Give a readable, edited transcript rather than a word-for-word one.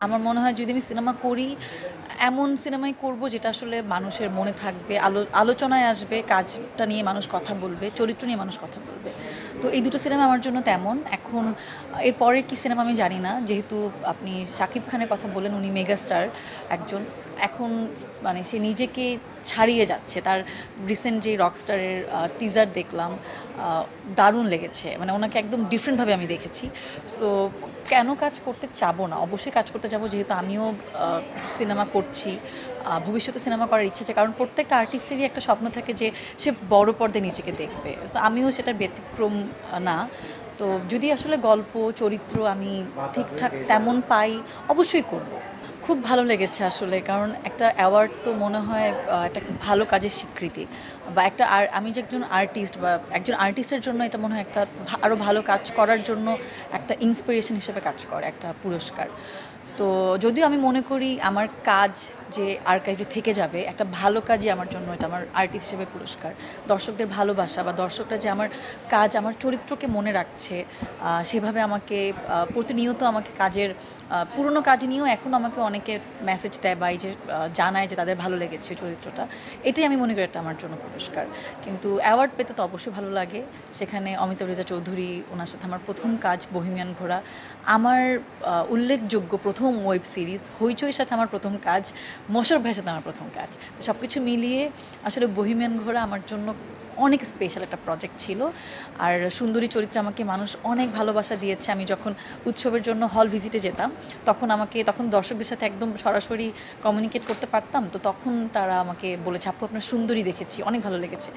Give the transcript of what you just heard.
আমার মনে হয় যদি আমি সিনেমা করি, এমন সিনেমাই করব যেটা আসলে মানুষের মনে থাকবে, আলোচনায় আসবে, কাজটা নিয়ে মানুষ কথা বলবে, চরিত্র নিয়ে মানুষ কথা বলবে। তো এই দুটো সিনেমা আমার জন্য তেমন। এখন এরপরে কি সিনেমা আমি জানি না। যেহেতু আপনি শাকিব খানের কথা বললেন, উনি মেগাস্টার একজন। এখন মানে সে নিজেকে ছাড়িয়ে যাচ্ছে। তার রিসেন্ট যে রকস্টারের টিজার দেখলাম, দারুণ লেগেছে। মানে ওনাকে একদম ডিফারেন্টভাবে আমি দেখেছি। সো কেন কাজ করতে চাবো না? অবশ্যই কাজ করতে যাবো, যেহেতু আমিও সিনেমা করছি। ভবিষ্যতে সিনেমা করার ইচ্ছে আছে, কারণ প্রত্যেকটা আর্টিস্টেরই একটা স্বপ্ন থাকে যে সে বড় পর্দায় নিজেকে দেখবে। সো আমিও সেটার ব্যতিক্রম না। তো যদি আসলে গল্প চরিত্র আমি ঠিকঠাক তেমন পাই, অবশ্যই করব। খুব ভালো লেগেছে আসলে, কারণ একটা অ্যাওয়ার্ড তো মনে হয় একটা খুব ভালো কাজের স্বীকৃতি, বা একটা আমি যে একজন আর্টিস্ট বা একজন আর্টিস্টের জন্য এটা মনে হয় একটা আরও ভালো কাজ করার জন্য একটা ইন্সপিরেশন হিসেবে কাজ করে একটা পুরস্কার। তো যদিও আমি মনে করি আমার কাজ যে আর্কাইভে থেকে যাবে, একটা ভালো কাজই আমার জন্য এটা আমার আর্টিস্ট হিসেবে পুরস্কার। দর্শকদের ভালোবাসা বা দর্শকরা যে আমার কাজ, আমার চরিত্রকে মনে রাখছে, সেভাবে আমাকে প্রতিনিয়ত আমাকে কাজের পুরনো কাজ নিয়েও এখন আমাকে অনেকে মেসেজ দেয় বা এই যে জানায় যে তাদের ভালো লেগেছে চরিত্রটা, এটাই আমি মনে করি এটা আমার জন্য পুরস্কার। কিন্তু অ্যাওয়ার্ড পেতে তো অবশ্যই ভালো লাগে। সেখানে অমিতাভ রেজা চৌধুরী, ওনার সাথে আমার প্রথম কাজ বহিমিয়ান ঘোড়া, আমার উল্লেখযোগ্য প্রথম ওয়েব সিরিজ হইচইয়ের সাথে আমার প্রথম কাজ, মোশাররফ ভাইয়ের সাথে আমার প্রথম কাজ। তো সব কিছু মিলিয়ে আসলে বহিমিয়ান ঘোড়া আমার জন্য অনেক স্পেশাল একটা প্রজেক্ট ছিল। আর সুন্দরী চরিত্রে আমাকে মানুষ অনেক ভালোবাসা দিয়েছে। আমি যখন উৎসবের জন্য হল ভিজিটে যেতাম, তখন দর্শকদের সাথে একদম সরাসরি কমিউনিকেট করতে পারতাম। তো তখন তারা আমাকে বলেছে, আপু আপনার সুন্দরী দেখেছি, অনেক ভালো লেগেছে।